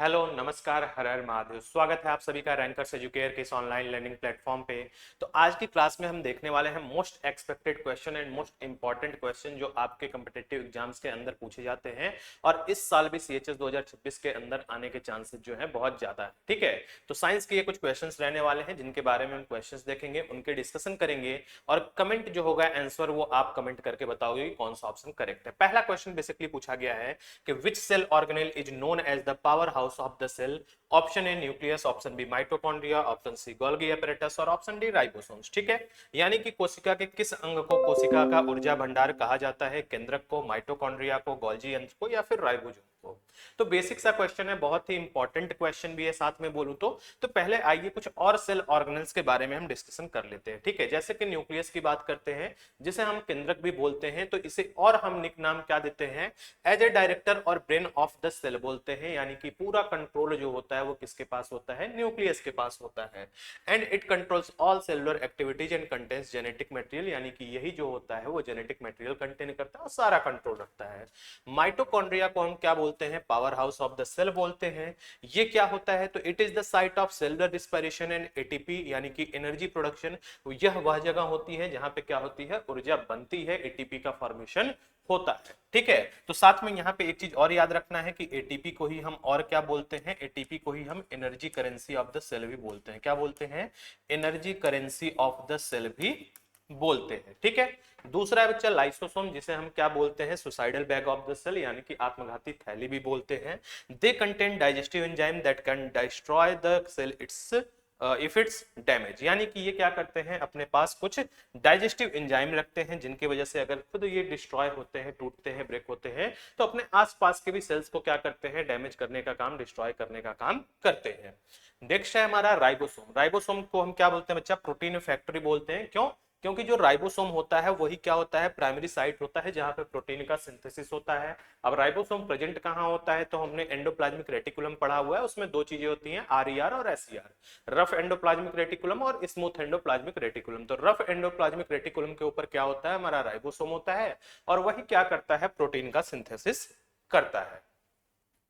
Hello नमस्कार हर हर महादेव। स्वागत है आप सभी का रैंकर्स एजुकेयर के इस ऑनलाइन लर्निंग प्लेटफॉर्म पे। तो आज की क्लास में हम देखने वाले हैं most expected question and most important question जो आपके कम्पिटिटिव एग्जाम्स के अंदर पूछे जाते हैं और इस साल भी सीएचएस 2026 के अंदर आने के चांसेस जो है बहुत ज्यादा है। ठीक है, तो साइंस के ये कुछ क्वेश्चन रहने वाले हैं जिनके बारे में हम क्वेश्चन देखेंगे, उनके डिस्कशन करेंगे और कमेंट जो होगा आंसर वो आप कमेंट करके बताओगे कि कौन सा ऑप्शन करेक्ट है। पहला क्वेश्चन बेसिकली पूछा गया है कि which cell organelle is known as the power house of the cell. Option A nucleus, option B mitochondria, option C Golgi apparatus और ऑप्शन डी राइबोसोम्स। ठीक है, यानी कि कोशिका के किस अंग को कोशिका का ऊर्जा भंडार कहा जाता है? केंद्रक को, माइटोकॉन्ड्रिया को, गोल्जी यंत्र को या फिर राइबोसोम को? तो बेसिक सा क्वेश्चन है, बहुत ही इंपॉर्टेंट क्वेश्चन भी है साथ में बोलूं तो पहले आइए कुछ और सेल ऑर्गेनल्स के बारे में हम डिस्कशन कर लेते हैं। ठीक है, जैसे कि न्यूक्लियस की बात करते हैं जिसे हम केंद्रक भी बोलते हैं, तो इसे और हम निक नाम क्या देते हैं? एज ए डायरेक्टर और ब्रेन ऑफ द सेल बोलते हैं। यानी कि पूरा कंट्रोल जो होता है वो किसके पास होता है? न्यूक्लियस के पास होता है। And it controls all cellular activities and contains genetic material. यानी कि यही जो होता है वो जेनेटिक मटेरियल कंटेन करता है और सारा कंट्रोल रखता है। माइटोकॉन्ड्रिया को हम क्या बोलते हैं? Power house of the cell बोलते हैं। ये क्या होता है? तो it is the site of cellular respiration and ATP यानी कि एनर्जी प्रोडक्शन। यह वह जगह होती है जहां पे क्या होती है? ऊर्जा बनती है, एटीपी का फॉर्मेशन होता है। ठीक है, तो साथ में यहाँ पे एक चीज और याद रखना है कि एटीपी को ही हम और क्या बोलते हैं? एटीपी को ही हम energy currency of the cell भी बोलते हैं। क्या बोलते हैं? Energy currency of the cell भी बोलते हैं। ठीक है, दूसरा है बच्चा लाइसोसोम, जिसे हम क्या बोलते हैं? Suicidal bag of the cell यानी कि आत्मघाती थैली भी बोलते हैं। They contain digestive enzyme that can destroy the cell it's if it's damage. यानी कि ये क्या करते हैं? अपने पास कुछ डाइजेस्टिव एंजाइम रखते हैं जिनकी वजह से अगर खुद ये डिस्ट्रॉय होते हैं, टूटते हैं, ब्रेक होते हैं, तो अपने आसपास के भी सेल्स को क्या करते हैं? डैमेज करने का काम, डिस्ट्रॉय करने का काम करते हैं। नेक्स्ट है हमारा राइबोसोम। राइबोसोम को हम क्या बोलते हैं बच्चा? प्रोटीन फैक्ट्री बोलते हैं। क्यों? क्योंकि जो राइबोसोम होता है वही क्या होता है? प्राइमरी साइट होता है जहां पे प्रोटीन का सिंथेसिस होता है। अब राइबोसोम प्रेजेंट कहां होता है? तो हमने एंडोप्लाज्मिक रेटिकुलम पढ़ा हुआ है, उसमें दो चीजें होती हैं, आरईआर और एसईआर। रफ एंडोप्लाज्मिक रेटिकुलम और स्मूथ एंडोप्लाज्मिक रेटिकुलम। तो रफ एंडोप्लाज्मिक रेटिकुलम के ऊपर क्या होता है? हमारा राइबोसोम होता है और वही क्या करता है? प्रोटीन का सिंथेसिस करता है।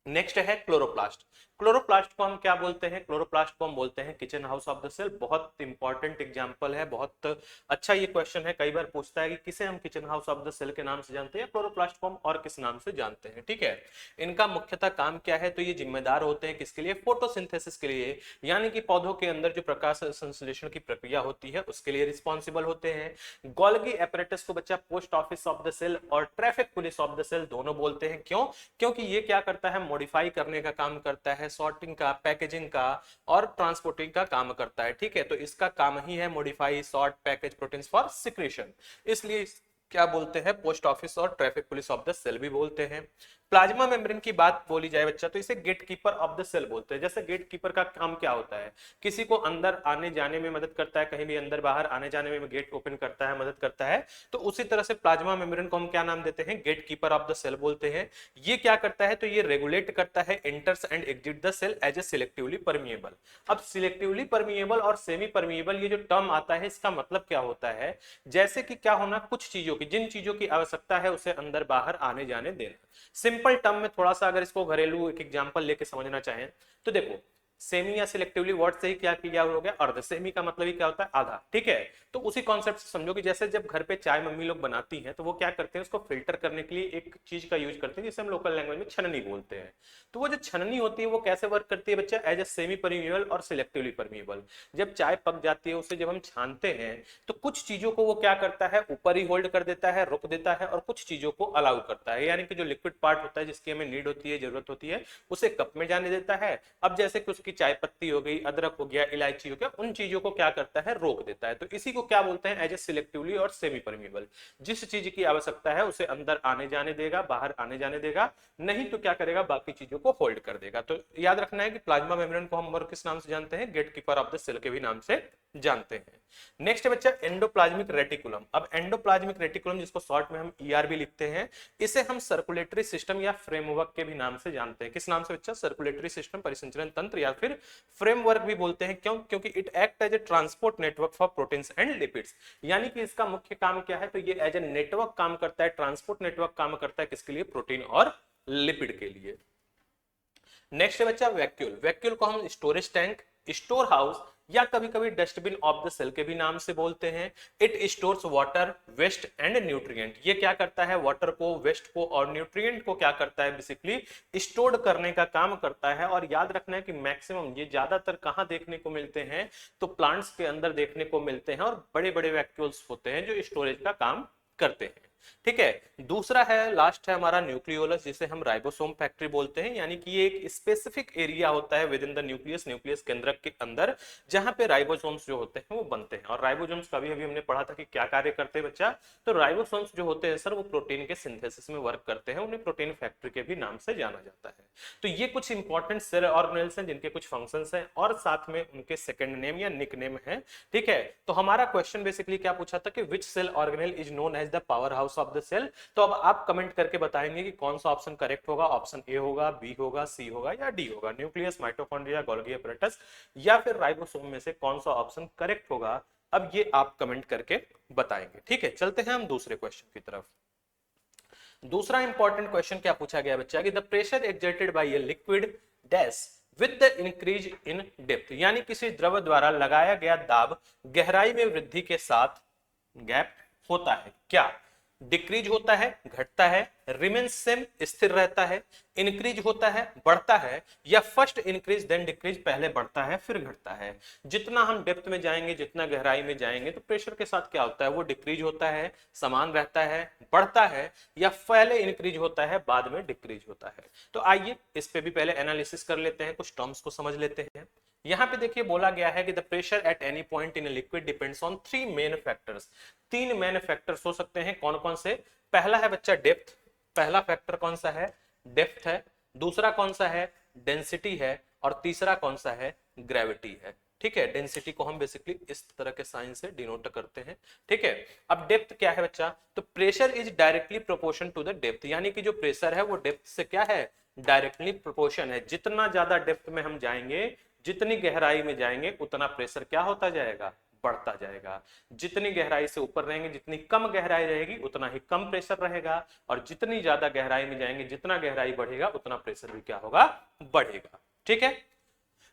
नेक्स्ट है क्लोरोप्लास्ट। क्लोरोप्लास्ट को हम क्या बोलते हैं? क्लोरोप्लास्ट को हम बोलते हैं kitchen house of the cell. बहुत इंपॉर्टेंट एग्जांपल है, बहुत अच्छा ये क्वेश्चन है, कई बार पूछता है कि किसे हम kitchen house of the cell के नाम से जानते हैं, क्लोरोप्लास्ट को हम और किस नाम से जानते हैं। ठीक है, इनका मुख्यतः काम क्या है? तो ये जिम्मेदार होते हैं किसके लिए? फोटोसिंथेसिस के लिए। यानी कि पौधों के अंदर जो प्रकाश संश्लेषण की प्रक्रिया होती है उसके लिए रिस्पॉन्सिबल होते हैं। गोल्गी एपरेटस को बच्चा post office of the cell और traffic police of the cell दोनों बोलते हैं। क्यों? क्योंकि ये क्या करता है? मॉडिफाई करने का काम करता है, सॉर्टिंग का, पैकेजिंग का और ट्रांसपोर्टिंग का काम करता है। ठीक है, तो इसका काम ही है modify, sort, package proteins for secretion. इसलिए क्या बोलते हैं? पोस्ट ऑफिस और traffic police of the cell भी बोलते हैं। प्लाज्मा मेम्ब्रेन की बात बोली जाए बच्चा तो इसे gatekeeper of the cell बोलते हैं। जैसे गेट कीपर का काम क्या होता है? किसी को अंदर आने जाने में मदद करता है, कहीं भी अंदर बाहर आने जाने में गेट ओपन करता है, मदद करता है। तो उसी तरह से प्लाज्मा मेम्ब्रेन को हम क्या नाम देते हैं? Gatekeeper of the cell बोलते हैं। ये क्या करता है? तो ये रेगुलेट करता है enters and exit the cell as a selectively permeable. अब सिलेक्टिवली परमिएबल और सेमी परमिएबल ये जो टर्म आता है इसका मतलब क्या होता है? जैसे कि क्या होना, कुछ चीजों की, जिन चीजों की आवश्यकता है उसे अंदर बाहर आने जाने देना। सिंपल टर्म में थोड़ा सा अगर इसको घरेलू एक एग्जांपल लेके समझना चाहें तो देखो, सेमी या सिलेक्टिवली वर्ड से ही क्या किया हो गया? अर्ध। सेमी का मतलब ही क्या होता है? आधा। ठीक है, तो उसी कॉन्सेप्ट से समझो कि जैसे जब घर पे चाय मम्मी लोग बनाती हैं तो वो क्या करते हैं? उसको फिल्टर करने के लिए एक चीज का यूज करते हैं जिसे हम लोकल लैंग्वेज में छननी बोलते हैं। तो वो जो छननी होती है वो कैसे वर्क करती है बच्चा? एज ए सेमी परमिएबल और सिलेक्टिवली परमिएबल। जब चाय पक जाती है उसे जब हम छानते हैं तो कुछ चीजों को वो क्या करता है? ऊपर ही होल्ड कर देता है, रोक देता है, और कुछ चीजों को अलाउ करता है। यानी कि जो लिक्विड पार्ट होता है जिसकी हमें नीड होती है, जरूरत होती है, उसे कप में जाने देता है। अब जैसे कि उसकी चाय पत्ती हो गई, अदरक हो गया, इलायची हो गया, उन चीजों को क्या करता है? रोक देता है। तो इसी को क्या बोलते हैं? एज ए सिलेक्टिवली और सेमी परमिएबल। जिस चीज की आवश्यकता है उसे अंदर आने जाने देगा, बाहर आने जाने देगा, नहीं तो क्या करेगा? बाकी चीजों को होल्ड कर देगा। तो याद रखना है कि प्लाज्मा मेम्ब्रेन को हम और किस नाम से जानते हैं? Gatekeeper of the cell के भी नाम से जानते हैं। नेक्स्ट है बच्चा एंडोप्लाज्मिक रेटिकुलम। अब एंडोप्लाज्मिक रेटिकुलम जिसको शॉर्ट में हम ईआर भी लिखते हैं, इसे हम सर्कुलेटरी सिस्टम या फ्रेमवर्क के भी नाम से जानते हैं। किस नाम से बच्चा? सर्कुलेटरी सिस्टम, परिसंचरण तंत्र या फिर फ्रेमवर्क भी बोलते हैं। क्यों? क्योंकि it act as a transport network for proteins and lipids. यानी कि इसका मुख्य काम क्या है? तो ये एज ए नेटवर्क काम करता है, ट्रांसपोर्ट नेटवर्क काम करता है, किसके लिए? प्रोटीन और लिपिड के लिए। नेक्स्ट है बच्चा वैक्यूल। वैक्यूल को हम स्टोरेज टैंक, स्टोर हाउस या कभी कभी डस्टबिन ऑफ द सेल के भी नाम से बोलते हैं। It stores water, waste and nutrient. ये क्या करता है, वाटर को, वेस्ट को और न्यूट्रिएंट को क्या करता है, बेसिकली स्टोर करने का काम करता है। और याद रखना है कि मैक्सिमम ये ज्यादातर कहां देखने को मिलते हैं, तो प्लांट्स के अंदर देखने को मिलते हैं और बड़े बड़े वैक्यूल्स होते हैं जो स्टोरेज का काम करते हैं। ठीक है, दूसरा है, लास्ट है हमारा न्यूक्लियोलस, जिसे हम राइबोसोम फैक्ट्री बोलते हैं। यानी कि ये एक स्पेसिफिक एरिया होता है with in the nucleus, nucleus केंद्रक के अंदर, जहां पे राइबोसोम्स जो होते हैं वो बनते हैं। और राइबोसोम्स का भी अभी हमने पढ़ा था कि क्या कार्य करते हैं बच्चा। तो राइबोसोम्स जो होते हैं सर, वो प्रोटीन के सिंथेसिस में वर्क करते हैं, उन्हें प्रोटीन फैक्ट्री के भी नाम से जाना जाता है। तो ये कुछ इंपॉर्टेंट सेल ऑर्गेनेल्स हैं जिनके कुछ फंक्शंस हैं और साथ में उनके सेकंड नेम या निक नेम है। ठीक है, तो हमारा क्वेश्चन बेसिकली क्या पूछा था कि which cell organelle is known as the power house of the cell. तो अब आप कमेंट करके बताएंगे कि कौन सा ऑप्शन करेक्ट होगा। ऑप्शन ए होगा, बी होगा, सी होगा या डी होगा। न्यूक्लियस, माइटोकॉन्ड्रिया, गोल्गी apparatus या फिर राइबोसोम में से कौन सा ऑप्शन करेक्ट होगा, अब ये आप कमेंट करके बताएंगे। ठीक है, चलते हैं हम दूसरे क्वेश्चन की तरफ। दूसरा इंपॉर्टेंट क्वेश्चन क्या पूछा गया बच्चा कि the pressure exerted bye a liquid dash with the increase in depth. यानी किसी द्रव द्वारा लगाया गया दाब गहराई में वृद्धि के साथ गैप होता है, क्या डिक्रीज होता है, घटता है, रिमेन्स सेम स्थिर रहता है, इंक्रीज होता है, बढ़ता है, या फर्स्ट इंक्रीज देन डिक्रीज, पहले बढ़ता है फिर घटता है। जितना हम डेप्थ में जाएंगे, जितना गहराई में जाएंगे, तो प्रेशर के साथ क्या होता है, वो डिक्रीज होता है, समान रहता है, बढ़ता है, या पहले इंक्रीज होता है बाद में डिक्रीज होता है। तो आइए इस पे भी पहले एनालिसिस कर लेते हैं, कुछ टर्म्स को समझ लेते हैं। यहां पे देखिए बोला गया है कि the pressure at any point in liquid depends on three main factors. तीन मेन फैक्टर्स हो सकते हैं, कौन कौन से। पहला है बच्चा डेप्थ, पहला फैक्टर कौन सा है, डेप्थ है। दूसरा कौन सा है, डेंसिटी है। और तीसरा कौन सा है, ग्रेविटी है। ठीक है, डेंसिटी को हम बेसिकली इस तरह के साइन से डिनोट करते हैं। ठीक है, अब डेप्थ क्या है बच्चा, तो pressure is directly proportion to the depth. यानी कि जो प्रेशर है वो डेप्थ से क्या है, डायरेक्टली प्रोपोर्शन है। जितना ज्यादा डेप्थ में हम जाएंगे, जितनी गहराई में जाएंगे, उतना प्रेशर क्या होता जाएगा, बढ़ता जाएगा। जितनी गहराई से ऊपर रहेंगे, जितनी कम गहराई रहेगी, उतना ही कम प्रेशर रहेगा। और जितनी ज्यादा गहराई में जाएंगे, जितना गहराई बढ़ेगा, उतना प्रेशर भी क्या होगा, बढ़ेगा। ठीक है,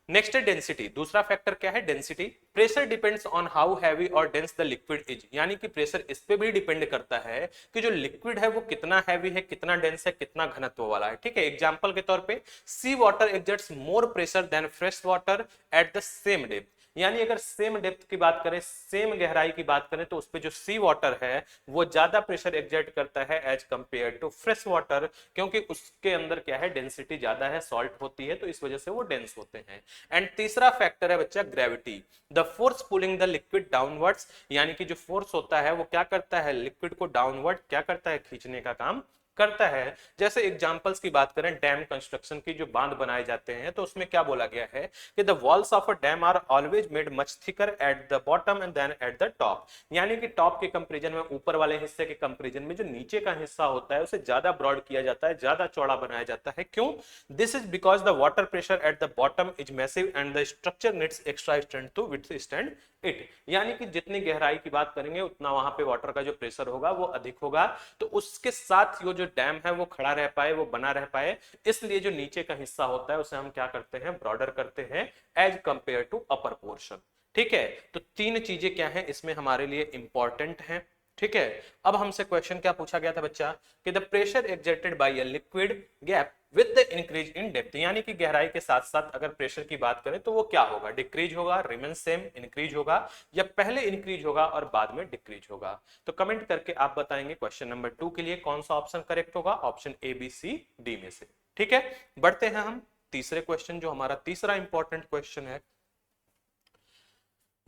नेक्स्ट है डेंसिटी। दूसरा फैक्टर क्या है, density. Pressure depends on how heavy और डेंस द लिक्विड इज। यानी कि प्रेशर इस पे भी डिपेंड करता है कि जो लिक्विड है वो कितना हैवी है, कितना डेंस है, कितना घनत्व वाला है। ठीक है, एग्जांपल के तौर पे sea water exerts more pressure than fresh water at the same depth. यानी अगर सेम डेप्थ की बात करें, सेम गहराई की बात करें, तो उस पे जो सी वाटर है वो ज्यादा प्रेशर एक्सर्ट करता है as compare to fresh water, क्योंकि उसके अंदर क्या है, डेंसिटी ज्यादा है, सॉल्ट होती है, तो इस वजह से वो डेंस होते हैं। एंड तीसरा फैक्टर है बच्चा gravity, the force pulling the liquid downwards. यानी कि जो फोर्स होता है वो क्या करता है, लिक्विड को डाउनवर्ड क्या करता है, खींचने का काम करता है। जैसे एग्जांपल्स की बात करें, डैम कंस्ट्रक्शन की जो बांध बनाए जाते हैं, तो उसमें क्या बोला गया है कि the walls of a dam are always made much thicker at the bottom and then at the top. यानी कि टॉप के कंपैरिजन में, ऊपर वाले हिस्से के कंपैरिजन में जो नीचे का हिस्सा होता है उसे ज्यादा ब्रॉड किया जाता है, ज्यादा चौड़ा बनाया जाता है। क्यों, this is because the water pressure at the bottom is massive and the structure needs extra strength to withstand it. यानी कि जितनी गहराई की बात करेंगे, उतना वहां पे वाटर का जो प्रेशर होगा वो अधिक होगा, तो उसके साथ जो डैम है वो खड़ा रह पाए, वो बना रह पाए, इसलिए जो नीचे का हिस्सा होता है उसे हम क्या करते हैं, ब्रॉडर करते हैं as compare to upper portion. ठीक है, तो तीन चीजें क्या है इसमें हमारे लिए इंपॉर्टेंट हैं। ठीक है, अब हमसे क्वेश्चन क्या पूछा गया था बच्चा कि the pressure exerted bye a liquid gap with the increase in depth. यानी कि गहराई के साथ साथ अगर प्रेशर की बात करें तो वो क्या होगा, डिक्रीज होगा, रिमेन सेम, इंक्रीज होगा, या पहले इंक्रीज होगा और बाद में डिक्रीज होगा। तो कमेंट करके आप बताएंगे क्वेश्चन नंबर 2 के लिए कौन सा ऑप्शन करेक्ट होगा, option A, B, C, D में से। ठीक है, बढ़ते हैं हम तीसरे क्वेश्चन, जो हमारा तीसरा इंपॉर्टेंट क्वेश्चन है।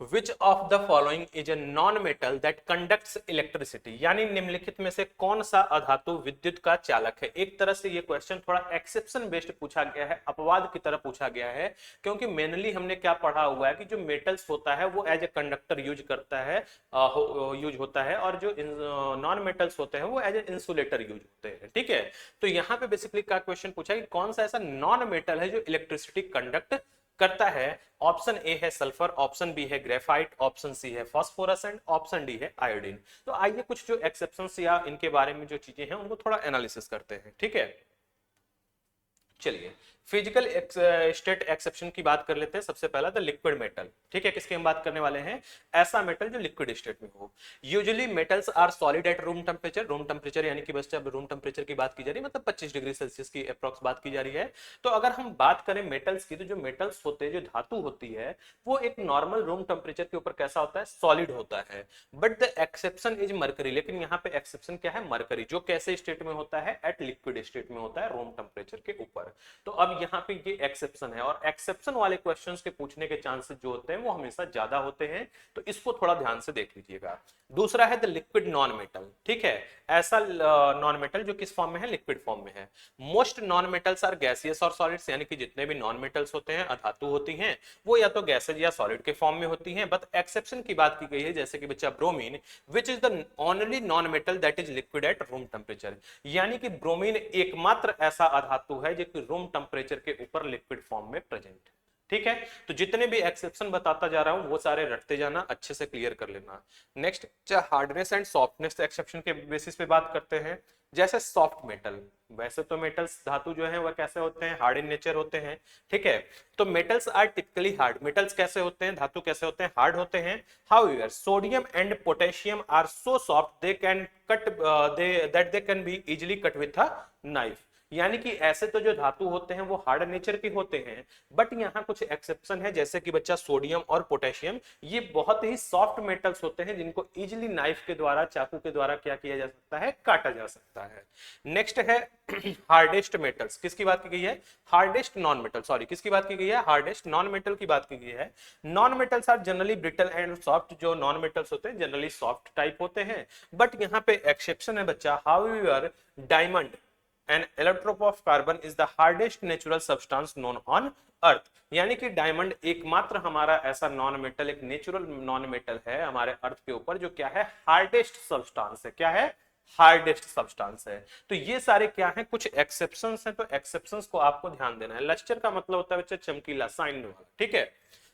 Which of the following is a non-metal that conducts electricity? यानी निम्नलिखित में से कौन सा अधातु विद्युत का चालक है। एक तरह से ये क्वेश्चन थोड़ा एक्सेप्शन बेस्ड पूछा गया है, अपवाद की तरह पूछा गया है, क्योंकि मेनली हमने क्या पढ़ा हुआ है कि जो मेटल्स होता है वो एज ए कंडक्टर यूज करता है, यूज होता है, और जो नॉन मेटल्स होते हैं वो एज ए इंसुलेटर यूज होते हैं। ठीक है, तो यहाँ पे बेसिकली क्या क्वेश्चन पूछा कि कौन सा ऐसा नॉन मेटल है जो इलेक्ट्रिसिटी कंडक्ट करता है। ऑप्शन ए है सल्फर, ऑप्शन बी है ग्रेफाइट, ऑप्शन सी है फास्फोरस एंड ऑप्शन डी है आयोडीन। तो आइए कुछ जो एक्सेप्शंस या इनके बारे में जो चीजें हैं उनको थोड़ा एनालिसिस करते हैं। ठीक है, चलिए फिजिकल स्टेट एक्सेप्शन की बात कर लेते हैं। सबसे पहला द लिक्विड मेटल, ठीक है, किसके हम बात करने वाले हैं, ऐसा मेटल जो लिक्विड स्टेट में हो। Usually metals are solid at room temperature, room temperature यानी कि बस जब रूम टेम्परेचर की बात की जा रही है मतलब 25 डिग्री सेल्सियस की अप्रॉक्स बात की जा रही है। तो अगर हम बात करें मेटल्स की, तो जो मेटल्स होते हैं, जो धातु होती है, वो एक नॉर्मल रूम टेम्परेचर के ऊपर कैसा होता है, सॉलिड होता है। But the exception is mercury, लेकिन यहाँ पे एक्सेप्शन क्या है, मरकरी, जो कैसे स्टेट में होता है, एट लिक्विड स्टेट में होता है, रूम टेम्परेचर के ऊपर। तो अब यहाँ पे ये एक्सेप्शन है, और एक्सेप्शन वाले क्वेश्चंस के पूछने के चांसेस जो होते हैं वो हमेशा ज्यादा होते हैं, तो इसको थोड़ा ध्यान से देख लीजिएगा। दूसरा है द लिक्विड नॉन मेटल, ठीक है, ऐसा नॉन मेटल जो किस फॉर्म में है, लिक्विड फॉर्म में है। Most non metals are gaseous और सॉलिड्स, यानी कि जितने भी नॉन मेटल्स होते हैं, अधातु होती हैं, वो या तो गैसेज या सॉलिड के फॉर्म में होती हैं। बट एक्सेप्शन की बात की गई है, जैसे कि बच्चा bromine, which is the only non metal that is liquid at room temperature, यानी कि ब्रोमीन एकमात्र ऐसा अधातु है जो कि रूम टेम्परेचर के ऊपर लिक्विड फॉर्म में प्रेजेंट है। ठीक है, तो जितने भी एक्सेप्शन बताता जा रहा हूं वो सारे रटते जाना, अच्छे से क्लियर कर लेना। Next hardness and softness exception के बेसिस पे बात करते हैं। जैसे सॉफ्ट मेटल, वैसे तो मेटल्स धातु जो है वह कैसे होते हैं, हार्ड इन नेचर होते हैं, ठीक है। तो metals are typically hard, metals कैसे होते हैं, धातु कैसे होते हैं, हार्ड होते हैं। However sodium and potassium are so soft they can cut that they can be easily cut with a knife, यानी कि ऐसे तो जो धातु होते हैं वो हार्ड नेचर के होते हैं, बट यहाँ कुछ एक्सेप्शन है, जैसे कि बच्चा सोडियम और पोटेशियम, ये बहुत ही सॉफ्ट मेटल्स होते हैं जिनको इजीली नाइफ के द्वारा, चाकू के द्वारा क्या किया जा सकता है, काटा जा सकता है। नेक्स्ट है हार्डेस्ट मेटल्स, किसकी बात की गई है, हार्डेस्ट नॉन मेटल, सॉरी किसकी बात की गई है, हार्डेस्ट नॉन मेटल की बात की गई है। Non metals are generally brittle and soft, जो नॉन मेटल्स होते हैं जनरली सॉफ्ट टाइप होते हैं, बट यहाँ पे एक्सेप्शन है बच्चा, however diamond an allotrope of carbon is the hardest natural substance known on earth, यानी कि डायमंड एकमात्र हमारा ऐसा नॉन मेटल, एक नेचुरल नॉन मेटल है हमारे अर्थ के ऊपर जो क्या है, हार्डेस्ट सब्सटेंस है, क्या है, हार्डेस्ट सब्सटेंस है। तो ये सारे क्या हैं, कुछ एक्सेप्शंस हैं, तो एक्सेप्शंस को आपको ध्यान देना है। लस्टर का मतलब होता है बच्चा चमकीला, साइन वाला, ठीक है।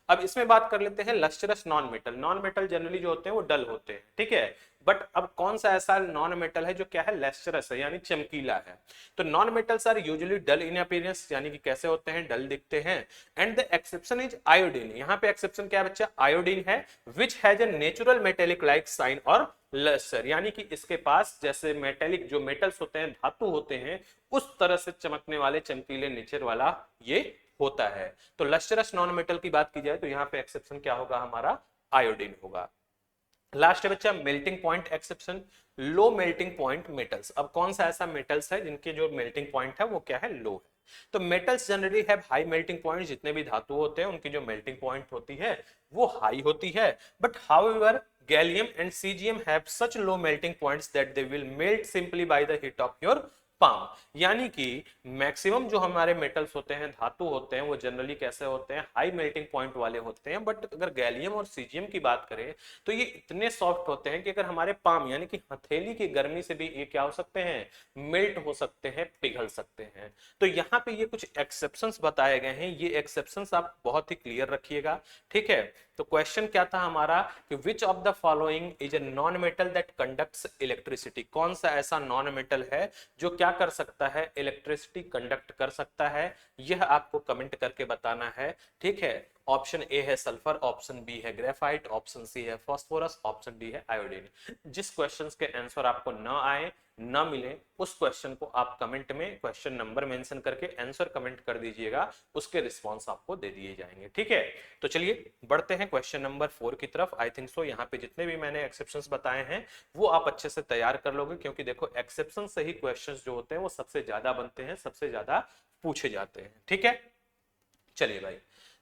अब इसमें बात कर लेते हैं lustrous non metal. Non metal generally जो होते हैं वो डल होते हैं, ठीक है, बट अब कौन सा ऐसा नॉन मेटल है जो क्या है, लस्टरस है, यानी चमकीला है। तो non metals are usually dull in appearance, यानी कि कैसे होते हैं, डल दिखते हैं। And the exception is iodine, यहाँ पे एक्सेप्शन क्या है बच्चा, आयोडीन है, which has a natural metallic like shine और लस्टर, यानी कि इसके पास जैसे मेटेलिक जो मेटल्स होते हैं, धातु होते हैं, उस तरह से चमकने वाले चमकीले नेचर वाला ये होता है। तो लस्टरस नॉन मेटल की बात की जाए तो यहाँ पे एक्सेप्शन क्या होगा हमारा, आयोडीन होगा। लास्ट है बच्चा melting point exception, low melting point metals. अब कौन सा ऐसा मेटल्स है जिनके जो मेल्टिंग पॉइंट है वो क्या है, लो है। तो metals generally have high melting point, जितने भी धातु होते हैं उनकी जो मेल्टिंग पॉइंट होती है वो हाई होती है। But however gallium and caesium have such low melting points that they will melt simply by the heat of your palm, यानी कि मैक्सिमम जो हमारे मेटल्स होते हैं, धातु होते हैं, वो जनरली कैसे होते हैं, हाई मेल्टिंग पॉइंट वाले होते हैं। बट अगर गैलियम और सीजियम की बात करें तो ये इतने सॉफ्ट होते हैं कि अगर हमारे पाम यानी कि हथेली की गर्मी से भी ये क्या हो सकते हैं, मेल्ट हो सकते हैं, पिघल सकते हैं। तो यहाँ पे ये कुछ एक्सेप्शंस बताए गए हैं, ये एक्सेप्शंस आप बहुत ही क्लियर रखिएगा, ठीक है। तो क्वेश्चन क्या था हमारा कि which of the following is a non metal that conducts electricity, कौन सा ऐसा नॉन मेटल है जो क्या कर सकता है, इलेक्ट्रिसिटी कंडक्ट कर सकता है, यह आपको कमेंट करके बताना है, ठीक है। ऑप्शन ए है सल्फर, ऑप्शन बी है ग्रेफाइट, ऑप्शन सी है फास्फोरस, ऑप्शन डी है आयोडीन। जिस क्वेश्चंस के आंसर आपको न आए, न मिले, उस क्वेश्चन को आप कमेंट में क्वेश्चन नंबर मेंशन करके आंसर कमेंट कर दीजिएगा, उसके रिस्पांस आपको दे दिए जाएंगे, ठीक है। तो चलिए बढ़ते हैं क्वेश्चन नंबर 4 की तरफ। आई थिंक सो यहाँ पे जितने भी मैंने एक्सेप्शंस बताए हैं वो आप अच्छे से तैयार कर लोगे, क्योंकि देखो एक्सेप्शन से ही क्वेश्चंस जो होते हैं वो सबसे ज्यादा बनते हैं, सबसे ज्यादा पूछे जाते हैं, ठीक है। चलिए भाई,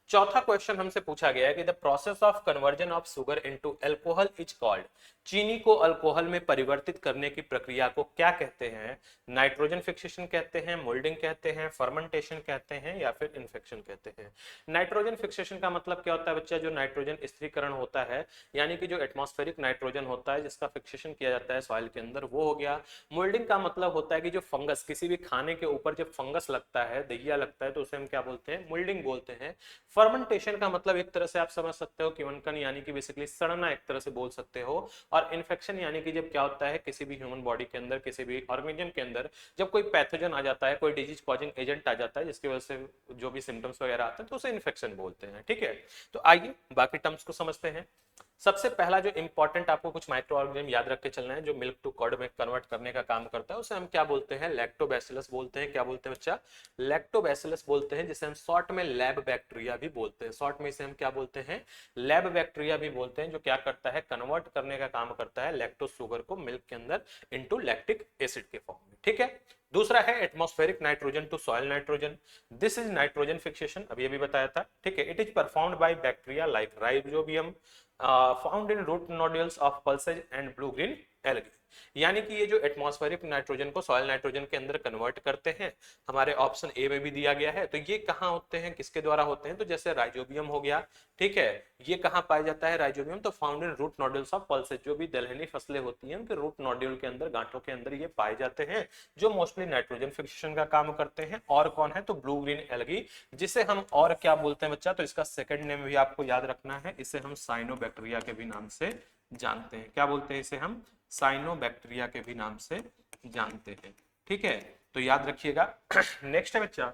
चौथा क्वेश्चन हमसे पूछा गया है कि the process of conversion of sugar into alcohol is called, चीनी को अल्कोहल में परिवर्तित करने की प्रक्रिया को क्या कहते हैं, नाइट्रोजन फिक्सेशन कहते हैं, मोल्डिंग कहते हैं, फर्मेंटेशन कहते हैं, या फिर इन्फेक्शन कहते हैं। नाइट्रोजन फिक्सेशन का मतलब क्या होता है बच्चा, जो नाइट्रोजन स्थिरीकरण होता है, यानी कि जो एटमॉस्फेरिक नाइट्रोजन होता है जिसका फिक्सेशन किया जाता है सॉइल के अंदर, वो हो गया। मोल्डिंग का मतलब होता है कि जो फंगस, किसी भी खाने के ऊपर जब फंगस लगता है, दहिया लगता है, तो उसे हम क्या बोलते हैं, मोल्डिंग बोलते हैं। फर्मेंटेशन का मतलब एक तरह से आप समझ सकते हो किवनकन यानी कि बेसिकली सड़ना एक तरह से बोल सकते हो, और इन्फेक्शन यानी कि जब क्या होता है किसी भी ह्यूमन बॉडी के अंदर, किसी भी ऑर्गेनिज्म के अंदर जब कोई पैथोजन आ जाता है, कोई डिजीज कॉजिंग एजेंट आ जाता है जिसकी वजह से जो भी सिम्टम्स वगैरह आते हैं तो उसे इन्फेक्शन बोलते हैं। ठीक है, तो आइए बाकी टर्म्स को समझते हैं। सबसे पहला जो इंपॉर्टेंट आपको कुछ माइक्रो ऑर्गेनिज्म याद रख के चलना है जो मिल्क टू कर्ड में कन्वर्ट करने का काम करता है, उसे हम क्या बोलते हैं, लैक्टोबैसिलस बोलते हैं। क्या बोलते हैं बच्चा, लैक्टोबैसिलस बोलते हैं, जिसे हम शॉर्ट में लैब बैक्टीरिया भी बोलते हैं। शॉर्ट में इसे हम क्या बोलते हैं, लैब बैक्टीरिया भी बोलते हैं, जो क्या करता है, कन्वर्ट करने का काम करता है लैक्टोज शुगर को मिल्क के अंदर इनटू लैक्टिक एसिड के फॉर्म में। ठीक है, दूसरा है atmospheric nitrogen to soil nitrogen. This is nitrogen fixation, अभी अभी बताया था। ठीक है, it is performed by bacteria like rhizobium found in root nodules of pulses and blue green algae. यानी कि ये जो एटमॉस्फेरिक नाइट्रोजन को सॉइल नाइट्रोजन के अंदर कन्वर्ट करते हैं, हमारे ऑप्शन ए में भी दिया गया है। तो ये कहाँ होते हैं, किसके द्वारा होते हैं, तो जैसे राइजोबियम हो गया। ठीक है, ये कहाँ पाया जाता है राइजोबियम, तो found in root nodules of pulses, जो भी दलहनी फसलें होती हैं उनके रूट नोड्यूल के अंदर, गांठों के अंदर ये पाए जाते हैं, जो मोस्टली नाइट्रोजन फिक्सेशन का काम करते हैं। और कौन है, तो ब्लू ग्रीन एल्गी, जिसे हम और क्या बोलते हैं बच्चा, तो इसका सेकंड नेम भी आपको याद रखना है, इसे हम साइनोबैक्टीरिया के भी नाम से जानते हैं। क्या बोलते हैं इसे हम, साइनोबैक्टीरिया के भी नाम से जानते हैं। ठीक है, तो याद रखिएगा। नेक्स्ट है बच्चा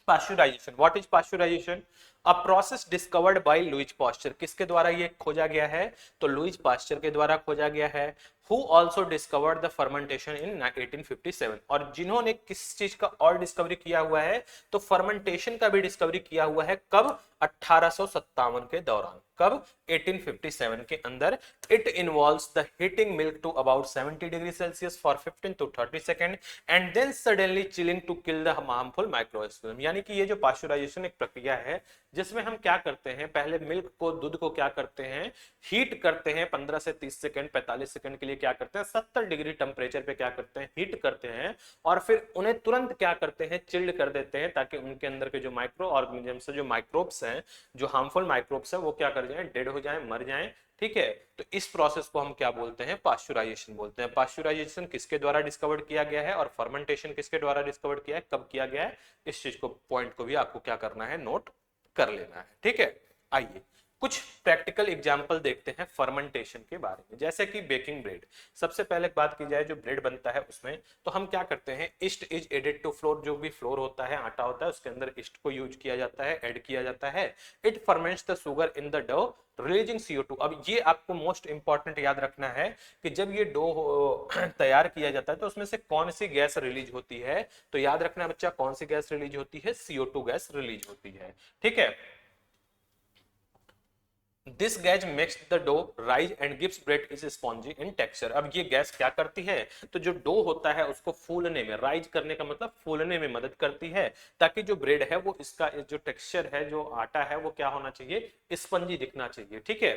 pasteurisation. What is pasteurisation, a process discovered by Louis Pasteur. किसके द्वारा ये खोजा गया है, तो लुईज पास्चर के द्वारा खोजा गया है। Who also discovered the fermentation in 1857, और जिन्होंने किस चीज का और डिस्कवरी किया हुआ है, तो फर्मेंटेशन का भी डिस्कवरी किया हुआ है। कब, 1857 के दौरान। कब, 1857 के अंदर। It involves the heating milk to about 70 degree Celsius for 15 to 30 second and then suddenly chilling to kill the harmful microorganism. यानी कि ये जो पाश्चराइजेशन एक प्रक्रिया है जिसमें हम क्या करते हैं, पहले मिल्क को, दूध को क्या करते हैं, हीट करते हैं 15 से 30 सेकंड 45 सेकंड के लिए। क्या करते हैं, 70 डिग्री टेम्परेचर पे क्या करते हैं, हीट करते हैं, और फिर उन्हें तुरंत क्या करते हैं, चिल्ड कर देते हैं, ताकि उनके अंदर के जो माइक्रो ऑर्गेनिजम्स, जो माइक्रोब्स हैं, जो हार्मफुल माइक्रोब्स हैं, वो क्या कर जाएं, डेड हो जाएं, मर जाएं। ठीक है, तो इस प्रोसेस को हम क्या बोलते हैं, पाश्चराइजेशन बोलते हैं। पाश्चराइजेशन किसके द्वारा डिस्कवर्ड किया गया है, और फर्मेंटेशन किसके द्वारा डिस्कवर्ड किया है, कब किया गया है, इस चीज को, पॉइंट को भी आपको क्या करना है, नोट कर लेना है। ठीक है, आइए कुछ प्रैक्टिकल एग्जांपल देखते हैं फर्मेंटेशन के बारे में। जैसे कि बेकिंग ब्रेड, सबसे पहले बात की जाए जो ब्रेड बनता है उसमें, तो हम क्या करते हैं, yeast is added to flour, जो भी फ्लोर होता है, आटा होता है, उसके अंदर ईस्ट को यूज किया जाता है, ऐड किया जाता है। It ferments the sugar in the dough releasing CO2। अब ये आपको मोस्ट इंपॉर्टेंट याद रखना है कि जब ये डो तैयार किया जाता है तो उसमें से कौन सी गैस रिलीज होती है, तो याद रखना बच्चा, कौन सी गैस रिलीज होती है, CO2 गैस रिलीज होती है। ठीक है, this gas makes the dough rise and gives bread is spongy in texture. अब ये गैस क्या करती है, तो जो डो होता है उसको फूलने में, राइज करने का मतलब फूलने में मदद करती है, ताकि जो ब्रेड है वो, इसका जो टेक्सचर है, जो आटा है, वो क्या होना चाहिए, स्पंजी दिखना चाहिए। ठीक है,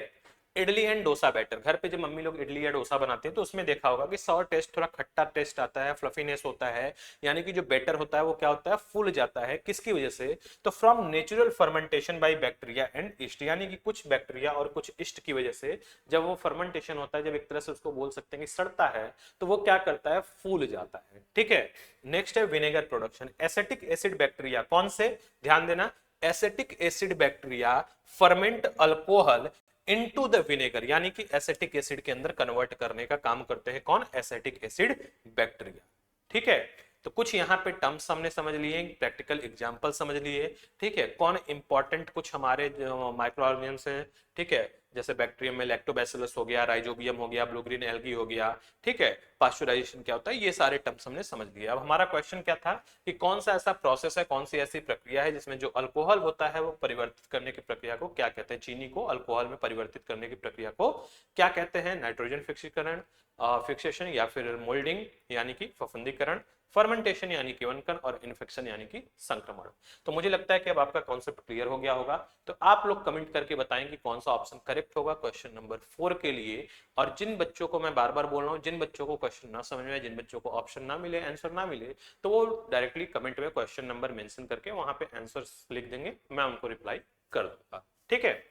इडली एंड डोसा बैटर, घर पे जब मम्मी लोग इडली या डोसा बनाते हैं तो उसमें देखा होगा कि सॉर टेस्ट, थोड़ा खट्टा टेस्ट आता है, फ्लफीनेस होता है, यानी कि जो बैटर होता है वो क्या होता है, फूल जाता है। किसकी वजह से, तो from natural fermentation by bacteria and east, यानी कि कुछ बैक्टीरिया और कुछ ईस्ट की वजह से जब वो फर्मेंटेशन होता है, जब एक तरह से उसको बोल सकते हैं कि सड़ता है, तो वो क्या करता है, फूल जाता है। ठीक है, नेक्स्ट है vinegar production. Acetic acid bacteria, कौन से, ध्यान देना, acetic acid bacteria ferment alcohol into the vinegar, यानी कि एसिटिक एसिड के अंदर कन्वर्ट करने का काम करते हैं। कौन, एसिटिक एसिड बैक्टीरिया। ठीक है, तो कुछ यहाँ पे टर्म्स हमने समझ लिए, प्रैक्टिकल एग्जांपल समझ लिए। ठीक है, कौन इंपॉर्टेंट कुछ हमारे जो माइक्रो ऑर्गेनिजम्स हैं, ठीक है, जैसे बैक्टीरियम में लैक्टोबैसिलस हो गया, राइजोबियम हो गया, ब्लू ग्रीन एल्गी हो गया। ठीक है, पाश्चराइजेशन क्या होता है, ये सारे टर्म्स हमने समझ लिए। अब हमारा क्वेश्चन क्या था कि कौन सा ऐसा प्रोसेस है, कौन सी ऐसी प्रक्रिया है जिसमें जो अल्कोहल होता है वो परिवर्तित करने की प्रक्रिया को क्या कहते हैं, चीनी को अल्कोहल में परिवर्तित करने की प्रक्रिया को क्या कहते हैं, नाइट्रोजन फिक्सीकरण, फिक्सेशन या फिर मोल्डिंग यानी कि फफूंदीकरण, फर्मेंटेशन यानी कि वनकन, और इन्फेक्शन यानी कि संक्रमण। तो मुझे लगता है कि अब आपका कॉन्सेप्ट क्लियर हो गया होगा। तो आप लोग कमेंट करके बताएंगे कौन सा ऑप्शन करेक्ट होगा क्वेश्चन नंबर 4 के लिए। और जिन बच्चों को, मैं बार बार बोल रहा हूं, जिन बच्चों को क्वेश्चन ना समझ में, जिन बच्चों को ऑप्शन ना मिले, आंसर ना मिले, तो वो डायरेक्टली कमेंट में क्वेश्चन नंबर मेंशन करके वहां पे आंसर्स लिख देंगे, मैं उनको रिप्लाई कर दूंगा। ठीक है,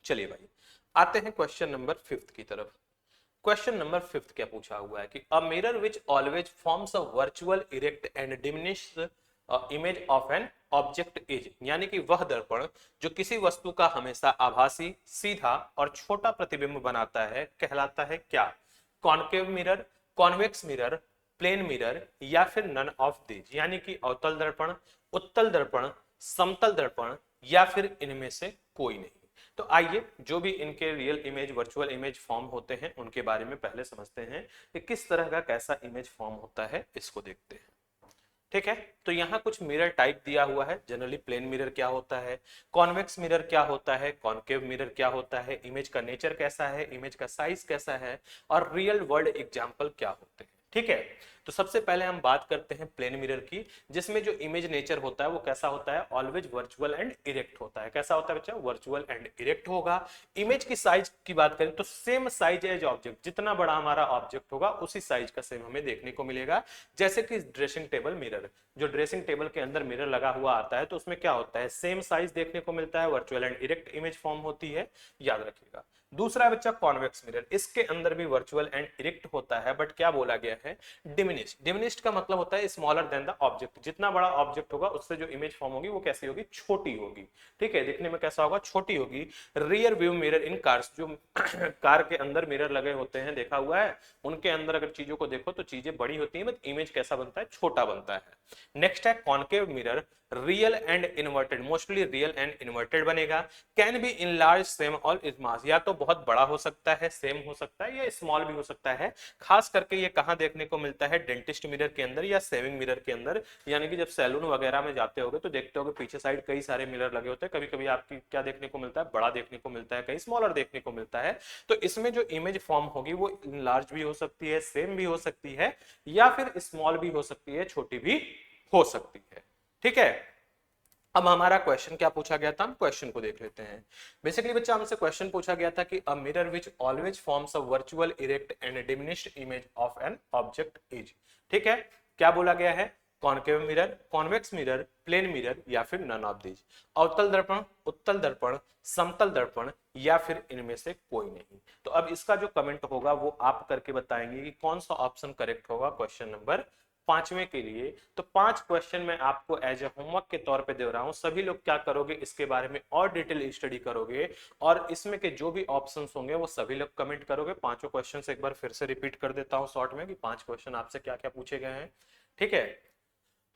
चलिए भाई आते हैं क्वेश्चन नंबर 5 की तरफ। क्वेश्चन नंबर 5 क्या पूछा हुआ है कि a mirror which always forms a virtual erect and diminished image of an object is, यानी कि वह दर्पण जो किसी वस्तु का हमेशा आभासी, सीधा और छोटा प्रतिबिंब बनाता है कहलाता है क्या? Concave mirror, convex mirror, plane mirror या फिर नन ऑफ दीज, यानी कि अवतल दर्पण, उत्तल दर्पण, समतल दर्पण या फिर इनमें से कोई नहीं। तो आइए जो भी इनके real image, virtual image form होते हैं उनके बारे में पहले समझते हैं कि किस तरह का कैसा इमेज फॉर्म होता है, इसको देखते हैं। ठीक है, तो यहाँ कुछ मिरर टाइप दिया हुआ है। जनरली प्लेन मिरर क्या होता है, कॉन्वेक्स मिरर क्या होता है, कॉनकेव मिरर क्या होता है, इमेज का नेचर कैसा है, इमेज का साइज कैसा है और रियल वर्ल्ड एग्जाम्पल क्या होते हैं। ठीक है, तो सबसे पहले हम बात करते हैं प्लेन मिरर की, जिसमें जो इमेज नेचर होता है वो कैसा होता है, ऑलवेज वर्चुअल एंड इरेक्ट होता है। कैसा होता है बच्चा, वर्चुअल एंड इरेक्ट होगा। इमेज की साइज की बात करें तो सेम साइज एज ऑब्जेक्ट, जितना बड़ा हमारा ऑब्जेक्ट होगा उसी साइज का सेम हमें देखने को मिलेगा। जैसे कि ड्रेसिंग टेबल मिरर, जो ड्रेसिंग टेबल के अंदर मिरर लगा हुआ आता है तो उसमें क्या होता है, सेम साइज देखने को मिलता है, virtual and erect image form होती है, याद रखिएगा। दूसरा बच्चा कॉन्वेक्स मिरर, इसके अंदर भी वर्चुअल एंड इरेक्ट होता है, बट क्या बोला गया है, डिमिनिश्ड। डिमिनिश्ड का मतलब होता है स्मॉलर देन द ऑब्जेक्ट, जितना बड़ा ऑब्जेक्ट होगा उससे जो इमेज फॉर्म होगी वो कैसी होगी, छोटी होगी। ठीक है, दिखने में कैसा होगा, छोटी होगी। रियर व्यू मिरर इन कार्स, जो कार के अंदर मिरर लगे होते हैं, देखा हुआ है, उनके अंदर अगर चीजों को देखो तो चीजें बड़ी होती हैं, बट इमेज कैसा बनता है, छोटा बनता है। नेक्स्ट है concave mirror, real and inverted, mostly real and inverted बनेगा। Can be enlarged, same और स्मॉल, या तो बहुत बड़ा हो सकता है, सेम हो सकता है, या स्मॉल भी हो सकता है। खास करके ये कहां देखने को मिलता है, डेंटिस्ट मिरर के अंदर या सेविंग मिरर के अंदर, यानी कि जब सैलून वगैरह में जाते होगे तो देखते होगे पीछे साइड कई सारे मिरर लगे होते हैं। कभी कभी आपकी क्या देखने को मिलता है, बड़ा देखने को मिलता है, कहीं स्मॉलर देखने को मिलता है। तो इसमें जो इमेज फॉर्म होगी वो लार्ज भी हो सकती है, सेम भी हो सकती है, या फिर स्मॉल भी हो सकती है, छोटी भी हो सकती है। ठीक है, अब हमारा क्वेश्चन क्या पूछा गया था, हम क्वेश्चन को देख लेते हैं। बेसिकली बच्चा हमसे क्वेश्चन पूछा गया था कि a mirror which always forms a virtual erect and diminished image of an object is. ठीक है, क्या बोला गया है, concave mirror, convex mirror, plane mirror या फिर नन ऑफ दीज। अवतल दर्पण, उत्तल दर्पण, समतल दर्पण या फिर इनमें से कोई नहीं। तो अब इसका जो कमेंट होगा वो आप करके बताएंगे कि कौन सा ऑप्शन करेक्ट होगा क्वेश्चन नंबर 5वें के लिए। तो 5 क्वेश्चन मैं आपको एज ए होमवर्क के तौर पे दे रहा हूं, सभी लोग क्या करोगे, इसके बारे में और डिटेल स्टडी करोगे और इसमें के जो भी ऑप्शंस होंगे वो सभी लोग कमेंट करोगे। पांचों क्वेश्चंस एक बार फिर से रिपीट कर देता हूं शॉर्ट में कि 5 क्वेश्चन आपसे क्या क्या पूछे गए हैं। ठीक है,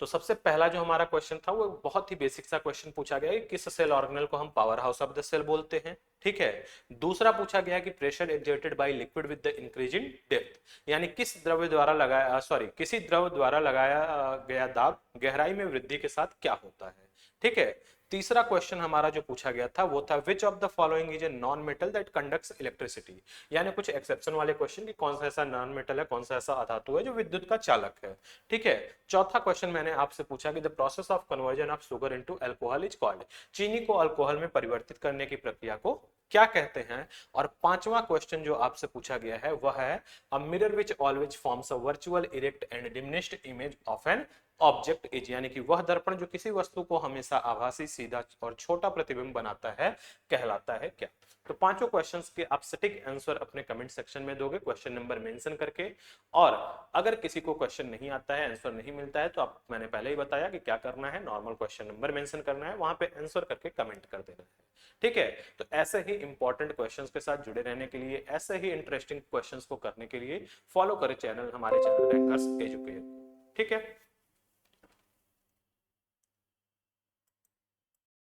तो सबसे पहला जो हमारा क्वेश्चन था वो बहुत ही बेसिक सा क्वेश्चन पूछा गया है, किस सेल ऑर्गेनेल को हम power house of the cell बोलते हैं। ठीक है, दूसरा पूछा गया कि pressure exerted by liquid with the increasing depth, यानी किस द्रव्य द्वारा लगाया किसी द्रव द्वारा लगाया गया दाब गहराई में वृद्धि के साथ क्या होता है। ठीक है, तीसरा क्वेश्चन हमारा जो पूछा गया था वो था which of the following is a non metal that conducts electricity, यानी कुछ एक्सेप्शन वाले क्वेश्चन कि कौन सा ऐसा नॉन मेटल है, कौन सा ऐसा अधातु है जो विद्युत का चालक है। ठीक है, चौथा क्वेश्चन मैंने आपसे पूछा कि the process of conversion of sugar into alcohol is called, चीनी को अल्कोहल में परिवर्तित करने की प्रक्रिया को क्या कहते हैं। और पांचवा क्वेश्चन जो आपसे पूछा गया है वह है अ mirror which always forms a virtual erect and diminished image of an object is, यानी कि वह दर्पण जो किसी वस्तु को हमेशा आभासी, सीधा और छोटा प्रतिबिंब बनाता है कहलाता है क्या। तो पांचों क्वेश्चंस के आप सटीक आंसर अपने कमेंट सेक्शन में दोगे क्वेश्चन नंबर मेंशन करके। और अगर किसी को क्वेश्चन नहीं आता है, आंसर नहीं मिलता है, तो आप, मैंने पहले ही बताया कि क्या करना है, नॉर्मल क्वेश्चन नंबर मेंशन करना है, वहां पे आंसर करके कमेंट कर देना है। ठीक है, तो ऐसे ही इंपॉर्टेंट क्वेश्चंस के साथ जुड़े रहने के लिए, ऐसे ही इंटरेस्टिंग क्वेश्चंस को करने के लिए फॉलो करें चैनल, हमारे चैनल रैंकर्स एजुकेट। ठीक है।